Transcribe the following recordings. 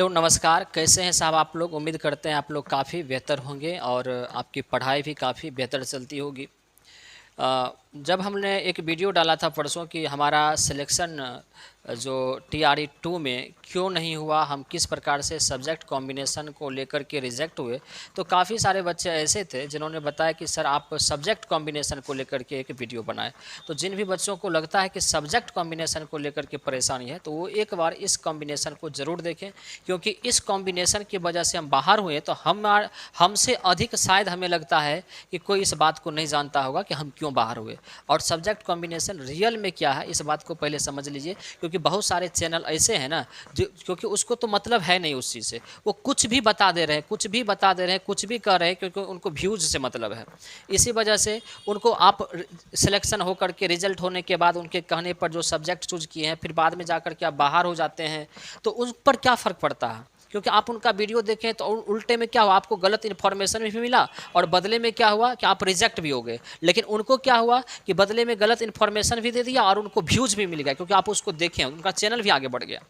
Hello नमस्कार, कैसे हैं साहब आप लोग? उम्मीद करते हैं आप लोग काफ़ी बेहतर होंगे और आपकी पढ़ाई भी काफ़ी बेहतर चलती होगी। जब हमने एक वीडियो डाला था परसों कि हमारा सिलेक्शन जो टीआरई 2 में क्यों नहीं हुआ, हम किस प्रकार से सब्जेक्ट कॉम्बिनेशन को लेकर के रिजेक्ट हुए, तो काफ़ी सारे बच्चे ऐसे थे जिन्होंने बताया कि सर आप सब्जेक्ट कॉम्बिनेशन को लेकर के एक वीडियो बनाएं। तो जिन भी बच्चों को लगता है कि सब्जेक्ट कॉम्बिनेशन को लेकर के परेशानी है, तो वो एक बार इस कॉम्बिनेशन को ज़रूर देखें, क्योंकि इस कॉम्बिनेशन की वजह से हम बाहर हुए तो हमसे अधिक शायद हमें लगता है कि कोई इस बात को नहीं जानता होगा कि हम क्यों बाहर हुए और सब्जेक्ट कॉम्बिनेशन रियल में क्या है, इस बात को पहले समझ लीजिए। क्योंकि बहुत सारे चैनल ऐसे हैं ना जो, क्योंकि उसको तो मतलब है नहीं उस चीज़ से, वो कुछ भी बता दे रहे हैं, कुछ भी बता दे रहे हैं, कुछ भी कर रहे हैं, क्योंकि उनको व्यूज़ से मतलब है। इसी वजह से उनको आप सिलेक्शन होकर के रिजल्ट होने के बाद उनके कहने पर जो सब्जेक्ट चूज किए हैं, फिर बाद में जाकर के आप बाहर हो जाते हैं, तो उस पर क्या फ़र्क पड़ता है? क्योंकि आप उनका वीडियो देखें तो उल्टे में क्या हुआ, आपको गलत इन्फॉर्मेशन भी मिला और बदले में क्या हुआ कि आप रिजेक्ट भी हो गए। लेकिन उनको क्या हुआ कि बदले में गलत इन्फॉर्मेशन भी दे दिया और उनको व्यूज़ भी मिल गया, क्योंकि आप उसको देखें, उनका चैनल भी आगे बढ़ गया।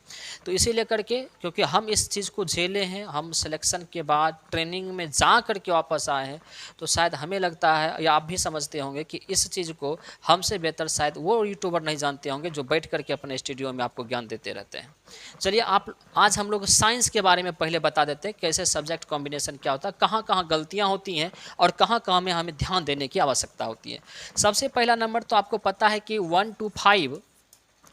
तो इसीलिए करके, क्योंकि हम इस चीज़ को झेले हैं, हम सिलेक्शन के बाद ट्रेनिंग में जा करके वापस आए हैं, तो शायद हमें लगता है या आप भी समझते होंगे कि इस चीज़ को हमसे बेहतर शायद वो यूट्यूबर नहीं जानते होंगे जो बैठ करके अपने स्टूडियो में आपको ज्ञान देते रहते हैं। चलिए आज हम लोग साइंस के बारे में पहले बता देते हैं, कैसे सब्जेक्ट कॉम्बिनेशन क्या होता है, कहाँ कहाँ गलतियाँ होती हैं और कहाँ कहाँ में हमें ध्यान देने की आवश्यकता होती है। सबसे पहला नंबर तो आपको पता है कि 1 to 5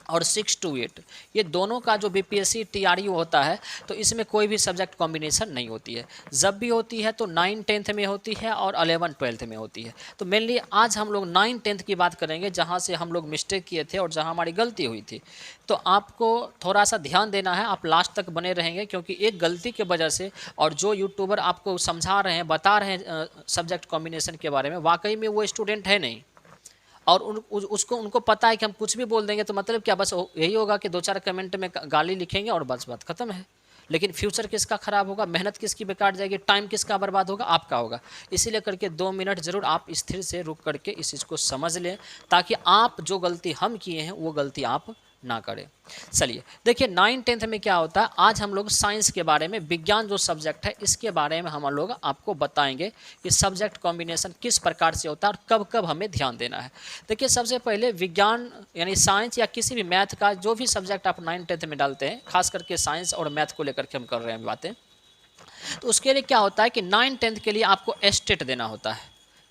और 6 to 8 ये दोनों का जो बीपीएससी टीआरई होता है, तो इसमें कोई भी सब्जेक्ट कॉम्बिनेशन नहीं होती है। जब भी होती है तो 9 10th में होती है और 11 12th में होती है। तो मेनली आज हम लोग 9 10th की बात करेंगे, जहाँ से हम लोग मिस्टेक किए थे और जहाँ हमारी गलती हुई थी। तो आपको थोड़ा सा ध्यान देना है, आप लास्ट तक बने रहेंगे, क्योंकि एक गलती की वजह से और जो यूट्यूबर आपको समझा रहे हैं, बता रहे हैं सब्जेक्ट कॉम्बिनेशन के बारे में, वाकई में वो स्टूडेंट है नहीं और उनको पता है कि हम कुछ भी बोल देंगे तो मतलब क्या, बस यही होगा कि 2 4 कमेंट में गाली लिखेंगे और बस बात खत्म है। लेकिन फ्यूचर किसका ख़राब होगा, मेहनत किसकी बेकार जाएगी, टाइम किसका बर्बाद होगा, आपका होगा। इसीलिए करके 2 मिनट ज़रूर आप स्थिर से रुक करके इस चीज़ को समझ लें, ताकि आप जो गलती हम किए हैं वो गलती आप ना करें। चलिए देखिए, 9 10th में क्या होता है, आज हम लोग साइंस के बारे में, विज्ञान जो सब्जेक्ट है इसके बारे में हम लोग आपको बताएंगे कि सब्जेक्ट कॉम्बिनेशन किस प्रकार से होता है और कब कब हमें ध्यान देना है। देखिए, सबसे पहले विज्ञान यानी साइंस या किसी भी मैथ का जो भी सब्जेक्ट आप 9 10th में डालते हैं, खास करके साइंस और मैथ को लेकर के हम कर रहे हैं बातें, तो उसके लिए क्या होता है कि 9 10th के लिए आपको एस्टेट देना होता है,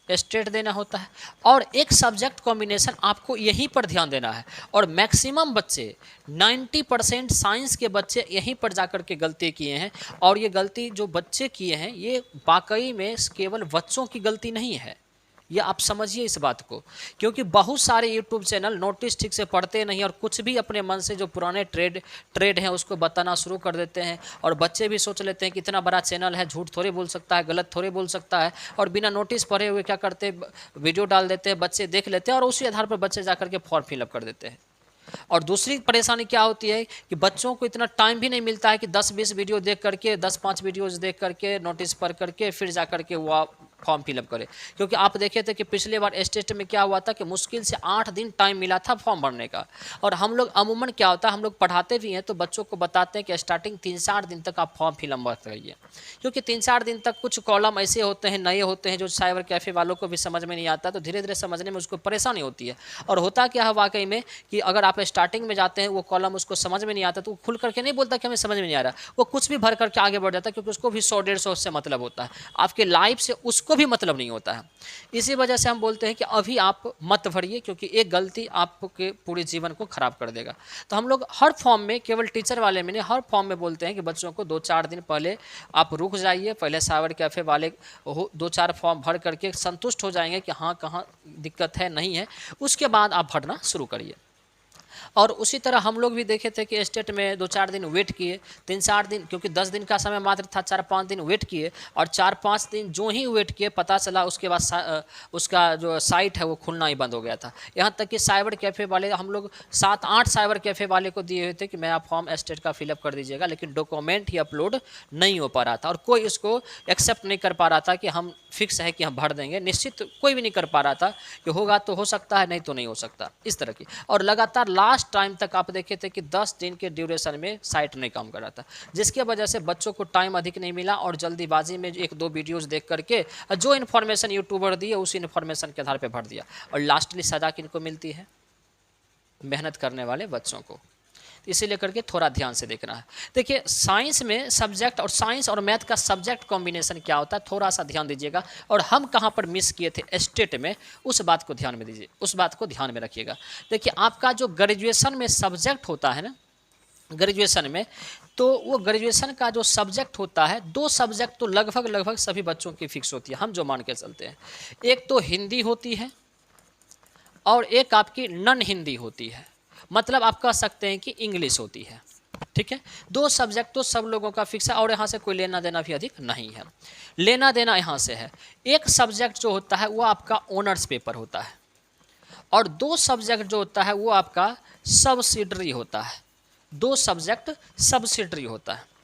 स्टेट देना होता है और एक सब्जेक्ट कॉम्बिनेशन आपको यहीं पर ध्यान देना है। और मैक्सिमम बच्चे 90% साइंस के बच्चे यहीं पर जाकर के गलती किए हैं, और ये गलती जो बच्चे किए हैं ये वाकई में केवल बच्चों की गलती नहीं है, ये आप समझिए इस बात को। क्योंकि बहुत सारे यूट्यूब चैनल नोटिस ठीक से पढ़ते नहीं और कुछ भी अपने मन से जो पुराने ट्रेड हैं उसको बताना शुरू कर देते हैं, और बच्चे भी सोच लेते हैं कि इतना बड़ा चैनल है, झूठ थोड़े बोल सकता है, गलत थोड़े बोल सकता है, और बिना नोटिस पढ़े हुए क्या करते हैं, वीडियो डाल देते हैं, बच्चे देख लेते हैं और उसी आधार पर बच्चे जाकर के फॉर्म फिलअप कर देते हैं। और दूसरी परेशानी क्या होती है कि बच्चों को इतना टाइम भी नहीं मिलता है कि 10-20 वीडियो देख करके, 10-5 वीडियोज देख करके, नोटिस पढ़ करके फिर जा करके वो फॉर्म फिलअप करे। क्योंकि आप देखे थे कि पिछले बार टेस्ट में क्या हुआ था कि मुश्किल से 8 दिन टाइम मिला था फॉर्म भरने का। और हम लोग अमूमन क्या होता है, हम लोग पढ़ाते भी हैं तो बच्चों को बताते हैं कि स्टार्टिंग 3-4 दिन तक आप फॉर्म फिलअप मत करिए, क्योंकि 3-4 दिन तक कुछ कॉलम ऐसे होते हैं, नए होते हैं, जो साइबर कैफ़े वालों को भी समझ में नहीं आता, तो धीरे धीरे समझने में उसको परेशानी होती है। और होता क्या है वाकई में कि अगर आप स्टार्टिंग में जाते हैं, वो कॉलम उसको समझ में नहीं आता, तो वो खुल करके नहीं बोलता कि हमें समझ में नहीं आ रहा, वो कुछ भी भर करके आगे बढ़ जाता है, क्योंकि उसको भी 100-150 से मतलब होता है, आपके लाइफ से उसको भी मतलब नहीं होता है। इसी वजह से हम बोलते हैं कि अभी आप मत भरिए, क्योंकि एक गलती आपके पूरे जीवन को खराब कर देगा। तो हम लोग हर फॉर्म में, केवल टीचर वाले में नहीं, हर फॉर्म में बोलते हैं कि बच्चों को 2-4 दिन पहले आप रुक जाइए, पहले साइबर कैफ़े वाले 2-4 फॉर्म भर करके संतुष्ट हो जाएंगे कि हाँ कहाँ दिक्कत है, नहीं है, उसके बाद आप भरना शुरू करिए। और उसी तरह हम लोग भी देखे थे कि स्टेट में 2-4 दिन वेट किए, 3-4 दिन, क्योंकि 10 दिन का समय मात्र था, 4-5 दिन वेट किए, और 4-5 दिन जो ही वेट किए पता चला उसके बाद उसका जो साइट है वो खुलना ही बंद हो गया था। यहाँ तक कि साइबर कैफ़े वाले, हम लोग 7-8 साइबर कैफ़े वाले को दिए हुए थे कि मैं आप फॉर्म स्टेट का फिलअप कर दीजिएगा, लेकिन डॉक्यूमेंट ही अपलोड नहीं हो पा रहा था और कोई इसको एक्सेप्ट नहीं कर पा रहा था कि हम फिक्स है कि हम भर देंगे, निश्चित कोई भी नहीं कर पा रहा था कि होगा तो हो सकता है, नहीं तो नहीं हो सकता, इस तरह की। और लगातार लास्ट टाइम तक आप देखे थे कि 10 दिन के ड्यूरेशन में साइट नहीं काम कर रहा था, जिसकी वजह से बच्चों को टाइम अधिक नहीं मिला और जल्दीबाजी में एक दो वीडियोस देख करके जो इन्फॉर्मेशन यूट्यूबर दिए उस इन्फॉर्मेशन के आधार पर भर दिया, और लास्टली सजा किनको मिलती है? मेहनत करने वाले बच्चों को। इसीलिए करके थोड़ा ध्यान से देखना है। देखिए साइंस में सब्जेक्ट और साइंस और मैथ का सब्जेक्ट कॉम्बिनेशन क्या होता है, थोड़ा सा ध्यान दीजिएगा। और हम कहाँ पर मिस किए थे स्टेट में, उस बात को ध्यान में दीजिए, उस बात को ध्यान में रखिएगा। देखिए आपका जो ग्रेजुएशन में सब्जेक्ट होता है ना, ग्रेजुएशन में, तो वो ग्रेजुएशन का जो सब्जेक्ट होता है, 2 सब्जेक्ट तो लगभग सभी बच्चों की फिक्स होती है, हम जो मान के चलते हैं। एक तो हिंदी होती है और एक आपकी नॉन हिंदी होती है, मतलब आप कह सकते हैं कि इंग्लिश होती है। ठीक है, 2 सब्जेक्ट तो सब लोगों का फिक्स है और यहाँ से कोई लेना देना भी अधिक नहीं है। लेना देना यहाँ से है, एक सब्जेक्ट जो होता है वो आपका ऑनर्स पेपर होता है और 2 सब्जेक्ट जो होता है वो आपका सब्सिडरी होता है। 2 सब्जेक्ट सब्सिडरी होता है।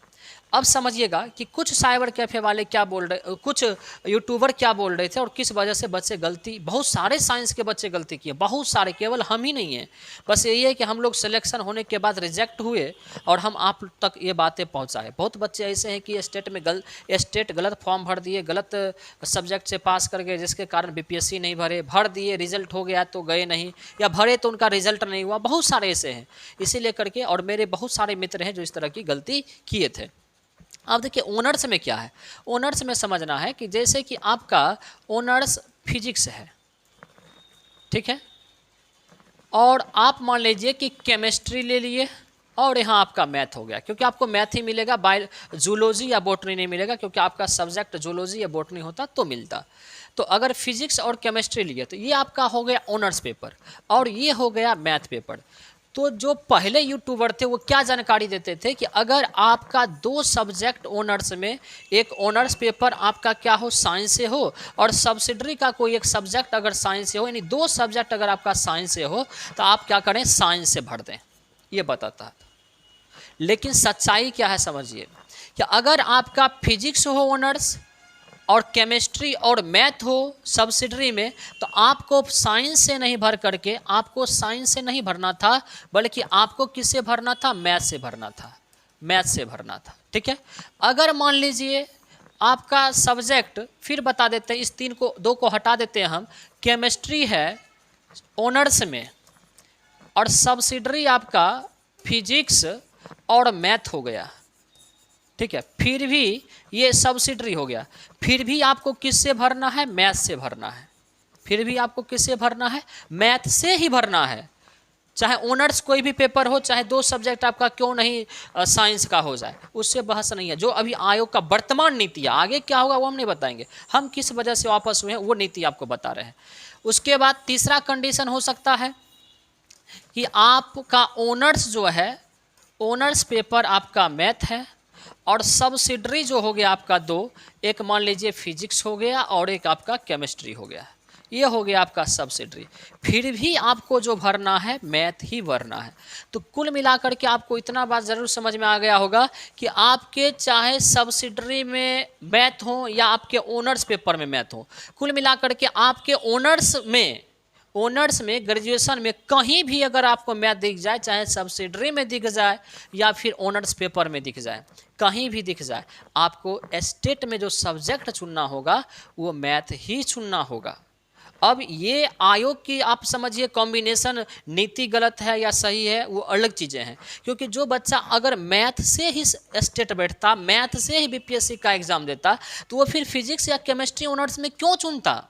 अब समझिएगा कि कुछ साइबर कैफ़े वाले क्या बोल रहे, कुछ यूट्यूबर क्या बोल रहे थे और किस वजह से बच्चे गलती, बहुत सारे साइंस के बच्चे गलती किए, बहुत सारे, केवल हम ही नहीं हैं। बस यही है कि हम लोग सिलेक्शन होने के बाद रिजेक्ट हुए और हम आप तक ये बातें पहुंचाए। बहुत बच्चे ऐसे हैं कि स्टेट गलत फॉर्म भर दिए, गलत सब्जेक्ट से पास कर गए, जिसके कारण बीपीएससी नहीं भर दिए, रिजल्ट हो गया तो गए नहीं, या भरे तो उनका रिजल्ट नहीं हुआ। बहुत सारे ऐसे हैं, इसीलिए करके, और मेरे बहुत सारे मित्र हैं जो इस तरह की गलती किए थे। अब देखिए ऑनर्स में क्या है, ऑनर्स में समझना है कि जैसे कि आपका ऑनर्स फिजिक्स है, ठीक है, और आप मान लीजिए कि केमिस्ट्री ले लिए और यहाँ आपका मैथ हो गया, क्योंकि आपको मैथ ही मिलेगा, जूलॉजी या बॉटनी नहीं मिलेगा, क्योंकि आपका सब्जेक्ट जूलॉजी या बॉटनी होता तो मिलता। तो अगर फिजिक्स और केमिस्ट्री लिए तो ये आपका हो गया ऑनर्स पेपर और ये हो गया मैथ पेपर। तो जो पहले यूट्यूबर थे वो क्या जानकारी देते थे कि अगर आपका 2 सब्जेक्ट ऑनर्स में, एक ऑनर्स पेपर आपका क्या हो, साइंस से हो, और सब्सिडरी का कोई एक सब्जेक्ट अगर साइंस से हो, यानी 2 सब्जेक्ट अगर आपका साइंस से हो तो आप क्या करें, साइंस से भर दें, ये बताता है। लेकिन सच्चाई क्या है समझिए, कि अगर आपका फिजिक्स हो ऑनर्स और केमिस्ट्री और मैथ हो सब्सिडरी में, तो आपको साइंस से नहीं भर करके, आपको साइंस से नहीं भरना था, बल्कि आपको किससे भरना था, मैथ से भरना था, मैथ से भरना था। ठीक है, अगर मान लीजिए आपका सब्जेक्ट, फिर बता देते हैं, इस 2 को हटा देते हैं हम, केमिस्ट्री है ऑनर्स में और सब्सिडरी आपका फिजिक्स और मैथ हो गया, ठीक है, फिर भी ये सब्सिडरी हो गया, फिर भी आपको किससे भरना है, मैथ से भरना है, फिर भी आपको किससे भरना है, मैथ से ही भरना है। चाहे ऑनर्स कोई भी पेपर हो, चाहे 2 सब्जेक्ट आपका क्यों नहीं साइंस का हो जाए, उससे बहस नहीं है। जो अभी आयोग का वर्तमान नीति है, आगे क्या होगा वो हम नहीं बताएंगे, हम किस वजह से वापस हुए हैं वो नीति आपको बता रहे हैं। उसके बाद तीसरा कंडीशन हो सकता है कि आपका ऑनर्स जो है, ऑनर्स पेपर आपका मैथ है और सब्सिडरी जो हो गया आपका 2, एक मान लीजिए फिजिक्स हो गया और एक आपका केमिस्ट्री हो गया, ये हो गया आपका सब्सिडरी, फिर भी आपको जो भरना है मैथ ही भरना है। तो कुल मिलाकर के आपको इतना बात ज़रूर समझ में आ गया होगा कि आपके चाहे सब्सिडरी में मैथ हो या आपके ऑनर्स पेपर में मैथ हो, कुल मिलाकर के आपके ऑनर्स में ग्रेजुएशन में कहीं भी अगर आपको मैथ दिख जाए, चाहे सब्सिडरी में दिख जाए या फिर ऑनर्स पेपर में दिख जाए, कहीं भी दिख जाए, आपको स्टेट में जो सब्जेक्ट चुनना होगा वो मैथ ही चुनना होगा। अब ये आयोग की आप समझिए कॉम्बिनेशन नीति गलत है या सही है वो अलग चीज़ें हैं, क्योंकि जो बच्चा अगर मैथ से ही स्टेट बैठता, मैथ से ही बीपीएससी का एग्ज़ाम देता, तो वो फिर फिजिक्स या केमिस्ट्री ऑनर्स में क्यों चुनता?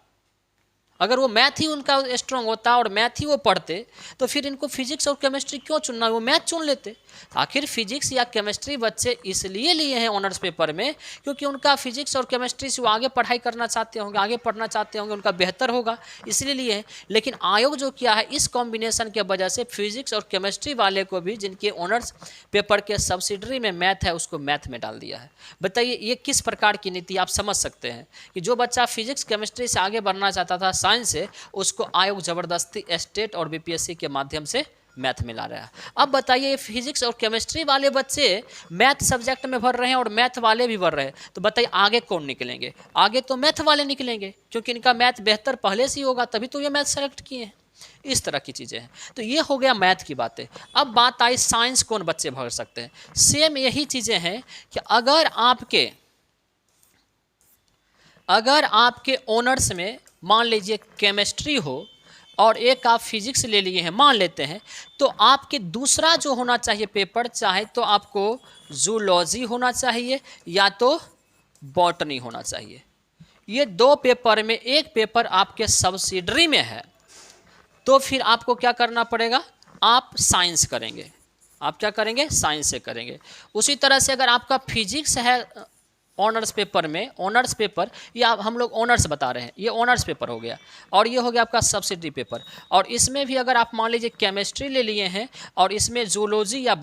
अगर वो मैथ ही उनका स्ट्रांग होता और मैथ ही वो पढ़ते, तो फिर इनको फिजिक्स और केमिस्ट्री क्यों चुनना, वो मैथ चुन लेते। आखिर फिजिक्स या केमिस्ट्री बच्चे इसलिए लिए हैं ऑनर्स पेपर में क्योंकि उनका फिजिक्स और केमिस्ट्री से वो आगे पढ़ाई करना चाहते होंगे, आगे पढ़ना चाहते होंगे, उनका बेहतर होगा, इसलिए लिए हैं। लेकिन आयोग जो किया है, इस कॉम्बिनेशन के वजह से फिजिक्स और केमिस्ट्री वाले को भी, जिनके ऑनर्स पेपर के सब्सिडरी में मैथ है, उसको मैथ में डाल दिया है। बताइए ये किस प्रकार की नीति, आप समझ सकते हैं कि जो बच्चा फिजिक्स केमिस्ट्री से आगे बढ़ना चाहता था साइंस से, उसको आयोग ज़बरदस्ती स्टेट और बीपीएससी के माध्यम से मैथ में ला रहा है। अब बताइए फिजिक्स और केमिस्ट्री वाले बच्चे मैथ सब्जेक्ट में भर रहे हैं और मैथ वाले भी भर रहे हैं, तो बताइए आगे कौन निकलेंगे? आगे तो मैथ वाले निकलेंगे, क्योंकि इनका मैथ बेहतर पहले से ही होगा, तभी तो ये मैथ सेलेक्ट किए हैं। इस तरह की चीज़ें हैं। तो ये हो गया मैथ की बातें। अब बात आई साइंस कौन बच्चे भर सकते हैं। सेम यही चीज़ें हैं कि अगर आपके ऑनर्स में मान लीजिए केमिस्ट्री हो और एक आप फिजिक्स ले लिए हैं, मान लेते हैं, तो आपके दूसरा जो होना चाहिए पेपर, चाहे तो आपको जूलॉजी होना चाहिए या तो बॉटनी होना चाहिए। ये दो पेपर में एक पेपर आपके सब्सिडरी में है, तो फिर आपको क्या करना पड़ेगा, आप साइंस करेंगे। आप क्या करेंगे, साइंस से करेंगे। उसी तरह से अगर आपका फिजिक्स है ऑनर्स पेपर में, ऑनर्स पेपर, या हम लोग ऑनर्स बता रहे हैं, ये ऑनर्स पेपर हो गया, और ये हो गया आपका सब्सिडरी पेपर। और इसमें भी अगर आप मान लीजिए केमिस्ट्री ले लिए हैं और इसमें जूलॉजी या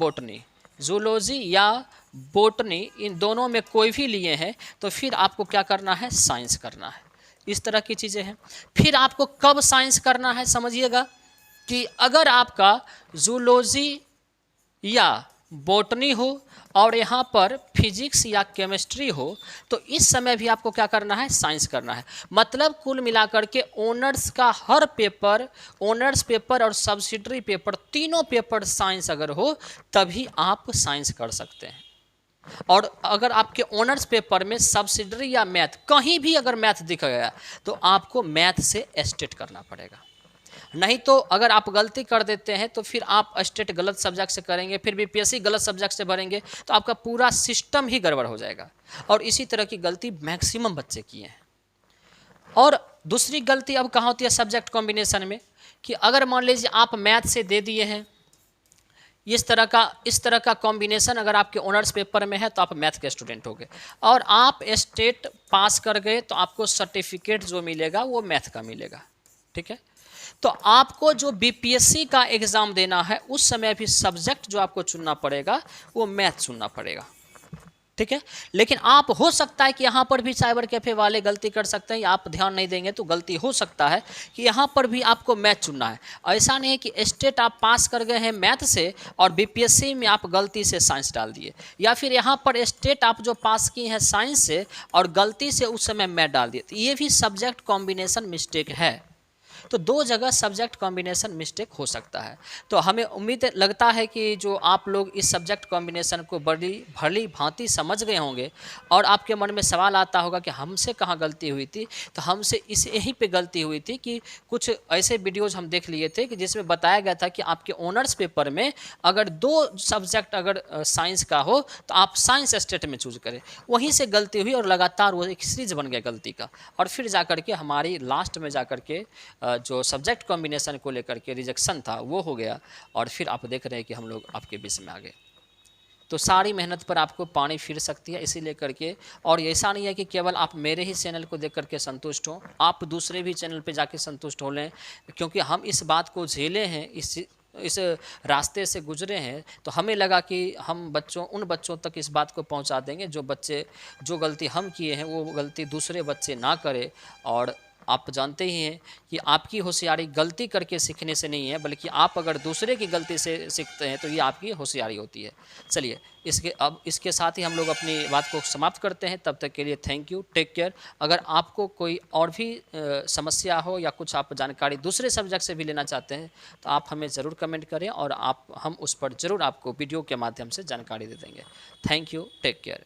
बोटनी, इन दोनों में कोई भी लिए हैं, तो फिर आपको क्या करना है, साइंस करना है। इस तरह की चीज़ें हैं। फिर आपको कब साइंस करना है समझिएगा, कि अगर आपका जूलॉजी या बॉटनी हो और यहाँ पर फिजिक्स या केमिस्ट्री हो, तो इस समय भी आपको क्या करना है, साइंस करना है। मतलब कुल मिलाकर के ऑनर्स का हर पेपर, ऑनर्स पेपर और सब्सिडरी पेपर, तीनों पेपर साइंस अगर हो तभी आप साइंस कर सकते हैं। और अगर आपके ऑनर्स पेपर में सब्सिडरी या मैथ, कहीं भी अगर मैथ दिख गया तो आपको मैथ से स्टेट करना पड़ेगा। नहीं तो अगर आप गलती कर देते हैं तो फिर आप स्टेट गलत सब्जेक्ट से करेंगे, फिर बीपीएससी गलत सब्जेक्ट से भरेंगे, तो आपका पूरा सिस्टम ही गड़बड़ हो जाएगा। और इसी तरह की गलती मैक्सिमम बच्चे किए हैं। और दूसरी गलती अब कहाँ होती है सब्जेक्ट कॉम्बिनेशन में, कि अगर मान लीजिए आप मैथ से दे दिए हैं, इस तरह का कॉम्बिनेशन अगर आपके ऑनर्स पेपर में है तो आप मैथ के स्टूडेंट हो गए, और आप स्टेट पास कर गए तो आपको सर्टिफिकेट जो मिलेगा वो मैथ का मिलेगा। ठीक है, तो आपको जो बीपीएससी का एग्ज़ाम देना है उस समय भी सब्जेक्ट जो आपको चुनना पड़ेगा वो मैथ चुनना पड़ेगा। ठीक है, लेकिन आप हो सकता है कि यहाँ पर भी साइबर कैफ़े वाले गलती कर सकते हैं, आप ध्यान नहीं देंगे तो गलती हो सकता है कि यहाँ पर भी आपको मैथ चुनना है। ऐसा नहीं है कि स्टेट आप पास कर गए हैं मैथ से और बीपीएससी में आप गलती से साइंस डाल दिए, या फिर यहाँ पर स्टेट आप जो पास किए हैं साइंस से और गलती से उस समय मैथ डाल दिए, तो ये भी सब्जेक्ट कॉम्बिनेशन मिस्टेक है। तो दो जगह सब्जेक्ट कॉम्बिनेशन मिस्टेक हो सकता है। तो हमें उम्मीद लगता है कि जो आप लोग इस सब्जेक्ट कॉम्बिनेशन को बड़ी भली भांति समझ गए होंगे, और आपके मन में सवाल आता होगा कि हमसे कहाँ गलती हुई थी। तो हमसे इस यहीं पे गलती हुई थी कि कुछ ऐसे वीडियोज़ हम देख लिए थे कि जिसमें बताया गया था कि आपके ऑनर्स पेपर में अगर दो सब्जेक्ट अगर साइंस का हो तो आप साइंस स्टेट में चूज करें। वहीं से गलती हुई और लगातार वो एक सीरीज बन गया गलती का, और फिर जाकर के हमारी लास्ट में जाकर के जो सब्जेक्ट कॉम्बिनेशन को लेकर के रिजेक्शन था वो हो गया, और फिर आप देख रहे हैं कि हम लोग आपके बीच में आ गए। तो सारी मेहनत पर आपको पानी फिर सकती है, इसीलिए करके। और ऐसा नहीं है कि केवल आप मेरे ही चैनल को देख करके संतुष्ट हों, आप दूसरे भी चैनल पे जाके संतुष्ट हो लें, क्योंकि हम इस बात को झेले हैं, इस रास्ते से गुजरे हैं। तो हमें लगा कि हम उन बच्चों तक इस बात को पहुंचा देंगे जो बच्चे जो गलती हम किए हैं वो गलती दूसरे बच्चे ना करें। और आप जानते ही हैं कि आपकी होशियारी गलती करके सीखने से नहीं है, बल्कि आप अगर दूसरे की गलती से सीखते हैं तो ये आपकी होशियारी होती है। चलिए, इसके साथ ही हम लोग अपनी बात को समाप्त करते हैं। तब तक के लिए थैंक यू, टेक केयर। अगर आपको कोई और भी समस्या हो या कुछ आप जानकारी दूसरे सब्जेक्ट से भी लेना चाहते हैं तो आप हमें ज़रूर कमेंट करें, और हम उस पर ज़रूर आपको वीडियो के माध्यम से जानकारी दे देंगे। Thank you, take care.